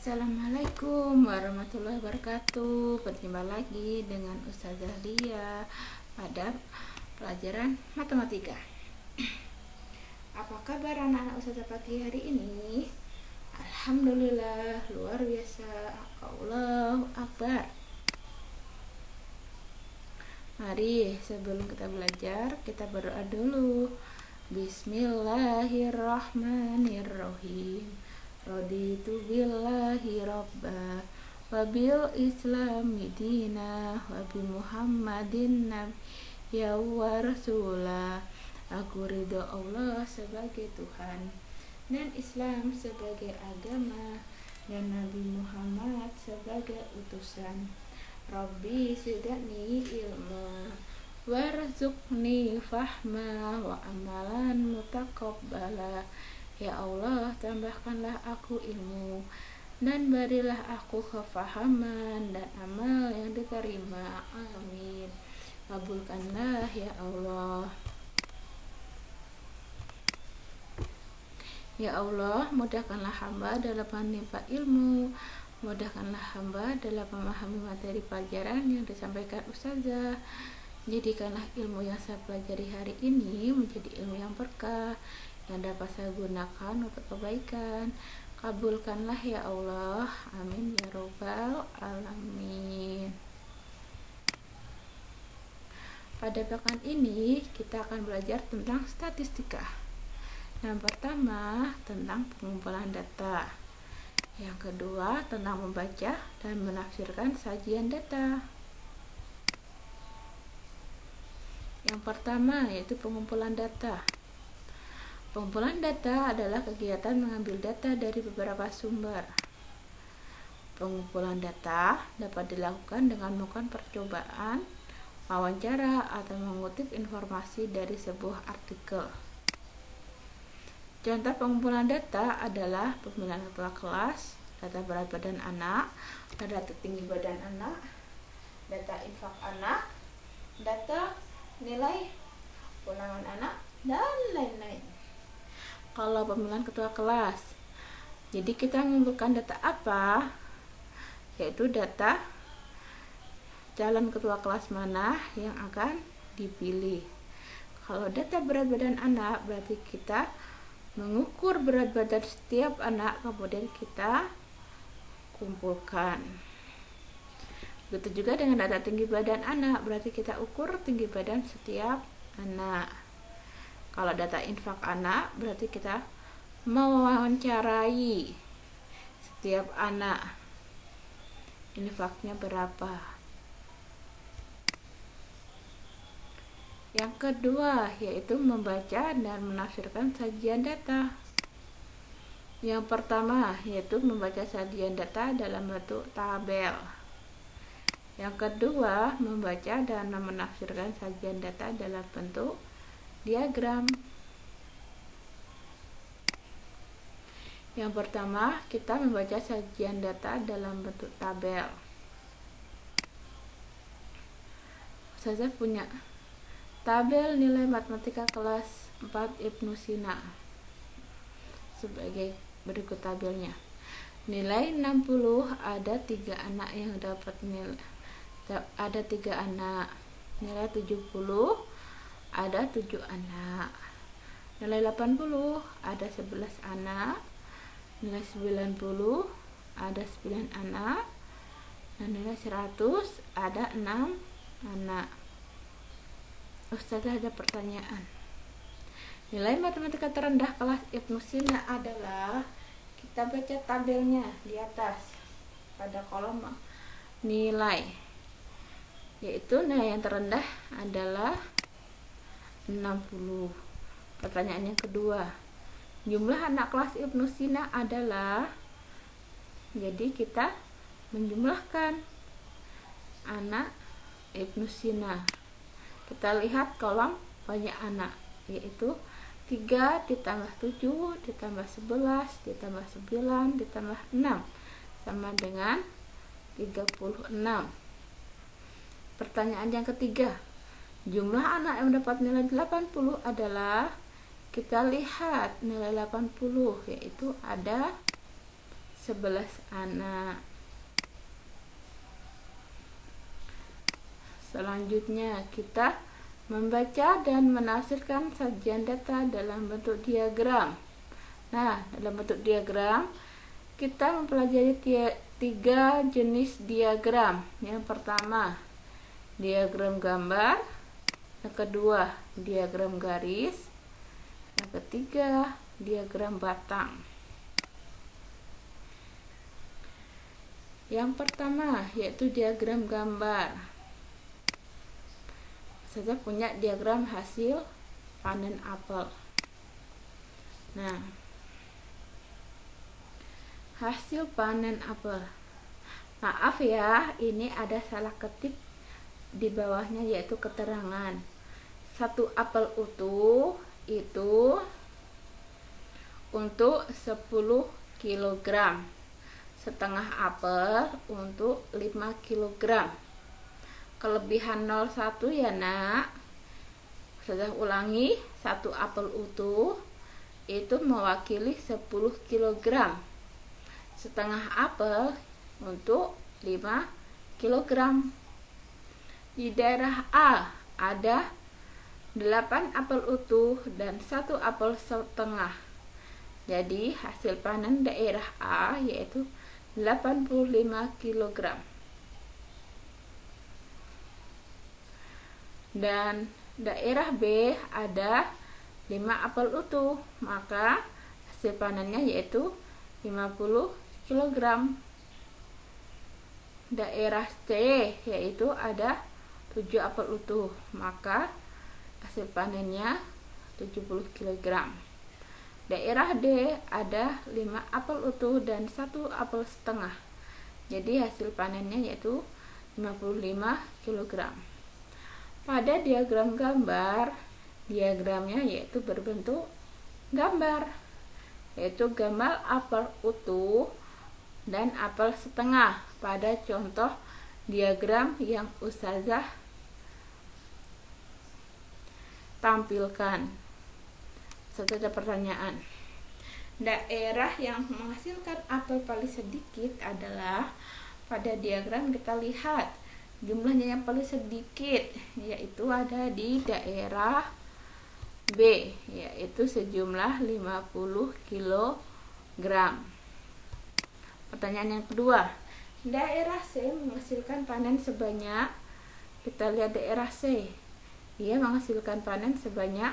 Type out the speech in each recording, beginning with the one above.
Assalamualaikum warahmatullahi wabarakatuh. Berjumpa lagi dengan Ustazah Lia pada pelajaran matematika. Apa kabar anak-anak Ustazah pagi hari ini? Alhamdulillah, luar biasa. Allahu Akbar. Mari sebelum kita belajar, kita berdoa dulu. Bismillahirrahmanirrahim. Raditu billahi rabba wa bil islami dina wa bi muhammadin nabiyya wa rasula. Aku ridho Allah sebagai Tuhan dan Islam sebagai agama dan Nabi Muhammad sebagai utusan. Rabbi zidni ilma warzuqni fahma wa amalan mutaqabbala. Ya Allah, tambahkanlah aku ilmu dan berilah aku kefahaman dan amal yang diterima. Amin. Kabulkanlah ya Allah. Ya Allah, mudahkanlah hamba dalam menimba ilmu, mudahkanlah hamba dalam memahami materi pelajaran yang disampaikan Ustazah. Jadikanlah ilmu yang saya pelajari hari ini menjadi ilmu yang berkah, yang dapat saya gunakan untuk kebaikan. Kabulkanlah ya Allah. Amin ya robbal alamin. Pada pekan ini kita akan belajar tentang statistika. Yang pertama tentang pengumpulan data, yang kedua tentang membaca dan menafsirkan sajian data. Yang pertama yaitu pengumpulan data. Pengumpulan data adalah kegiatan mengambil data dari beberapa sumber. Pengumpulan data dapat dilakukan dengan melakukan percobaan, wawancara, atau mengutip informasi dari sebuah artikel. Contoh pengumpulan data adalah pemilihan ketua kelas, data berat badan anak, data tinggi badan anak, data infak anak, data nilai ulangan anak, dan lain-lain. Kalau pemilihan ketua kelas, jadi kita mengumpulkan data apa? Yaitu data calon ketua kelas mana yang akan dipilih. Kalau data berat badan anak, berarti kita mengukur berat badan setiap anak, kemudian kita kumpulkan. Begitu juga dengan data tinggi badan anak, berarti kita ukur tinggi badan setiap anak. Kalau data infak anak, berarti kita mewawancarai setiap anak, infaknya berapa. Yang kedua yaitu membaca dan menafsirkan sajian data. Yang pertama yaitu membaca sajian data dalam bentuk tabel. Yang kedua membaca dan menafsirkan sajian data dalam bentuk diagram. Yang pertama kita membaca sajian data dalam bentuk tabel. Saya punya tabel nilai matematika kelas 4 Ibnu Sina sebagai berikut tabelnya. Nilai 60 ada 3 anak yang dapat nilai, ada 3 anak. Nilai 70 ada 7 anak. Nilai 80 ada 11 anak. Nilai 90 ada 9 anak. Dan nilai 100 ada 6 anak. Ustazah ada pertanyaan. Nilai matematika terendah kelas Ibnu Sina adalah, kita baca tabelnya di atas pada kolom nilai, yaitu nilai yang terendah adalah 60. Pertanyaan yang kedua, jumlah anak kelas Ibnu Sina adalah, jadi kita menjumlahkan anak Ibnu Sina. Kita lihat kolom banyak anak, yaitu 3 ditambah 7 ditambah 11 ditambah 9 ditambah 6 sama dengan 36. Pertanyaan yang ketiga, jumlah anak yang mendapat nilai 80 adalah, kita lihat nilai 80 yaitu ada 11 anak. Selanjutnya kita membaca dan menafsirkan sajian data dalam bentuk diagram. Nah, dalam bentuk diagram kita mempelajari 3 jenis diagram. Yang pertama, diagram gambar. Yang kedua, diagram garis. Yang ketiga, diagram batang. Yang pertama yaitu diagram gambar. Saya punya diagram hasil panen apel. Nah, hasil panen apel. Maaf ya, ini ada salah ketik di bawahnya yaitu keterangan. 1 apel utuh itu untuk 10 kg. Setengah apel untuk 5 kg. Kelebihan 01 ya nak. Saya ulangi, 1 apel utuh itu mewakili 10 kg. Setengah apel untuk 5 kg. Di daerah A ada 8 apel utuh dan 1 apel setengah. Jadi hasil panen daerah A yaitu 85 kg. Dan daerah B ada 5 apel utuh, maka hasil panennya yaitu 50 kg. Daerah C yaitu ada 7 apel utuh, maka hasil panennya 70 kg. Daerah D ada 5 apel utuh dan 1 apel setengah. Jadi hasil panennya yaitu 55 kg. Pada diagram gambar, diagramnya yaitu berbentuk gambar, yaitu gambar apel utuh dan apel setengah pada contoh diagram yang Ustazah tampilkan. Setelah pertanyaan, daerah yang menghasilkan apel paling sedikit adalah, pada diagram kita lihat jumlahnya yang paling sedikit yaitu ada di daerah B, yaitu sejumlah 50 kg. Pertanyaan yang kedua, daerah C menghasilkan panen sebanyak, kita lihat daerah C, ia menghasilkan panen sebanyak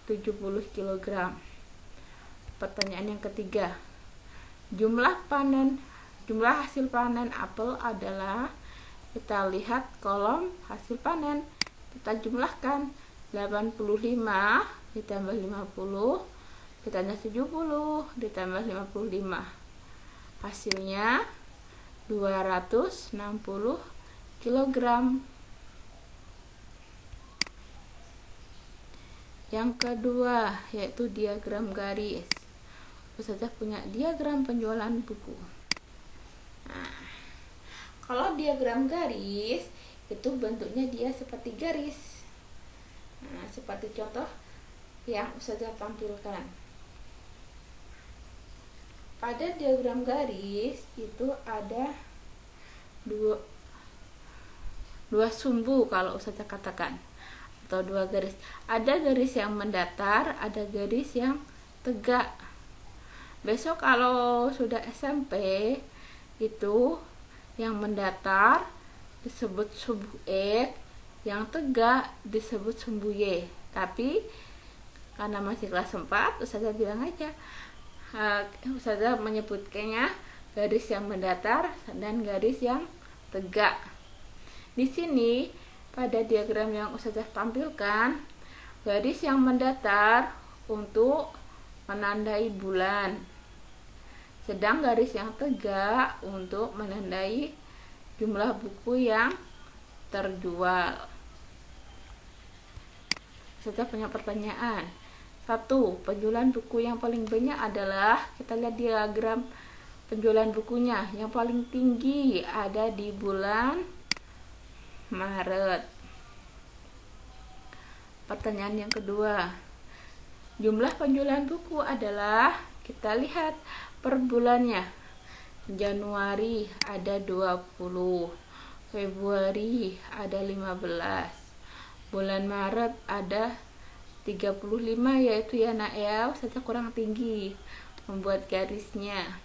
70 kg. Pertanyaan yang ketiga, jumlah hasil panen apel adalah, kita lihat kolom hasil panen, kita jumlahkan 85 ditambah 50 ditambah 70 ditambah 55, hasilnya 260 kg. Yang kedua yaitu diagram garis. Ustazah punya diagram penjualan buku. Nah, kalau diagram garis itu bentuknya dia seperti garis. Nah, seperti contoh yang Ustazah tampilkan. Pada diagram garis itu ada dua sumbu kalau Ustazah katakan, atau 2 garis. Ada garis yang mendatar, ada garis yang tegak. Besok kalau sudah SMP itu yang mendatar disebut sumbu X, yang tegak disebut sumbu Y. Tapi karena masih kelas 4, Ustazah bilang aja, Ustazah menyebutkannya garis yang mendatar dan garis yang tegak. Di sini pada diagram yang Ustazah tampilkan, garis yang mendatar untuk menandai bulan, sedang garis yang tegak untuk menandai jumlah buku yang terjual. Ustazah punya pertanyaan. 1. Penjualan buku yang paling banyak adalah, kita lihat diagram penjualan bukunya, yang paling tinggi ada di bulan Maret. Pertanyaan yang kedua, jumlah penjualan buku adalah, kita lihat per bulannya. Januari ada 20, Februari ada 15, bulan Maret ada 35, yaitu ya nak ya, Ustazah kurang tinggi membuat garisnya.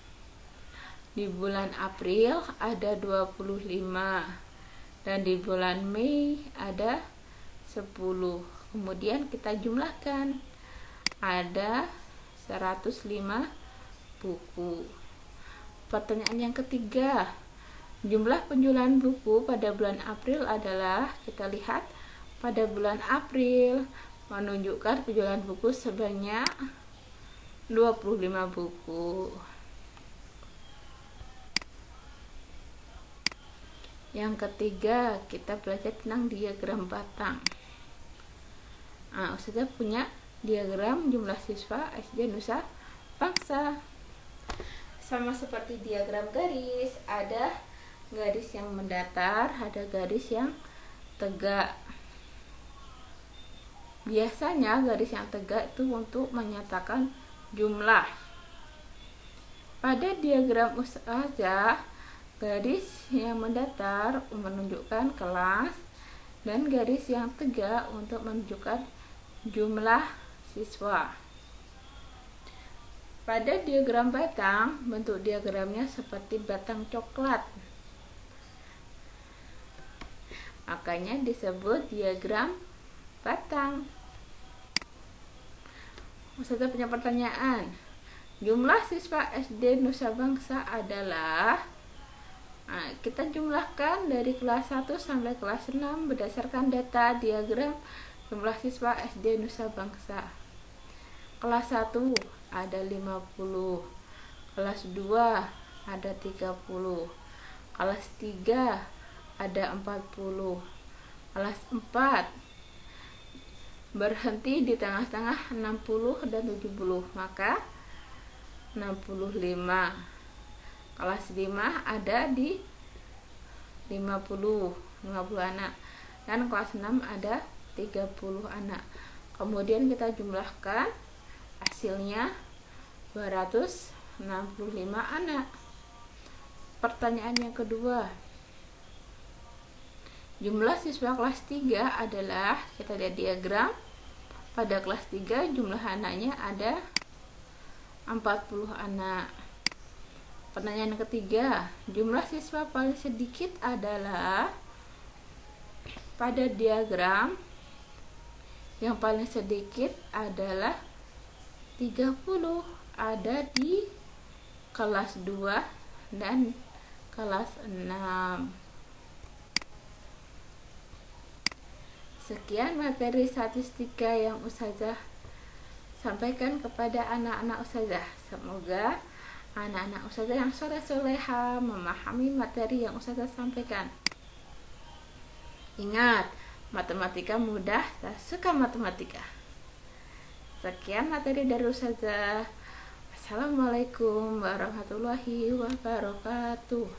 Di bulan April ada 25 dan di bulan Mei ada 10. Kemudian kita jumlahkan, ada 105 buku. Pertanyaan yang ketiga, jumlah penjualan buku pada bulan April adalah, kita lihat pada bulan April menunjukkan penjualan buku sebanyak 25 buku. Yang ketiga, kita belajar tentang diagram batang. Ustazah punya diagram jumlah siswa SD Nusa Bangsa. Sama seperti diagram garis, ada garis yang mendatar, ada garis yang tegak. Biasanya garis yang tegak itu untuk menyatakan jumlah. Pada diagram Ustazah, garis yang mendatar menunjukkan kelas dan garis yang tegak untuk menunjukkan jumlah siswa. Pada diagram batang, bentuk diagramnya seperti batang coklat. Makanya disebut diagram batang. Ustazah punya pertanyaan. Jumlah siswa SD Nusa Bangsa adalah, kita jumlahkan dari kelas 1 sampai kelas 6 berdasarkan data diagram jumlah siswa SD Nusa Bangsa. Kelas 1 ada 50, kelas 2 ada 30, kelas 3 ada 40, kelas 4 berhenti di tengah-tengah 60 dan 70, maka 65. Kelas 5 ada di 50 anak, dan kelas 6 ada 30 anak. Kemudian kita jumlahkan, hasilnya 265 anak. Pertanyaan yang kedua, jumlah siswa kelas 3 adalah, kita lihat diagram. Pada kelas 3 jumlah anaknya ada 40 anak. Pertanyaan yang ketiga, jumlah siswa paling sedikit adalah, pada diagram yang paling sedikit adalah 30, ada di kelas 2 dan kelas 6. Sekian materi statistika yang Ustazah sampaikan kepada anak-anak Ustazah. Semoga anak-anak Ustazah yang soleh-soleha memahami materi yang Ustazah sampaikan. Ingat, matematika mudah, saya suka matematika. Sekian materi dari Ustazah. Assalamualaikum warahmatullahi wabarakatuh.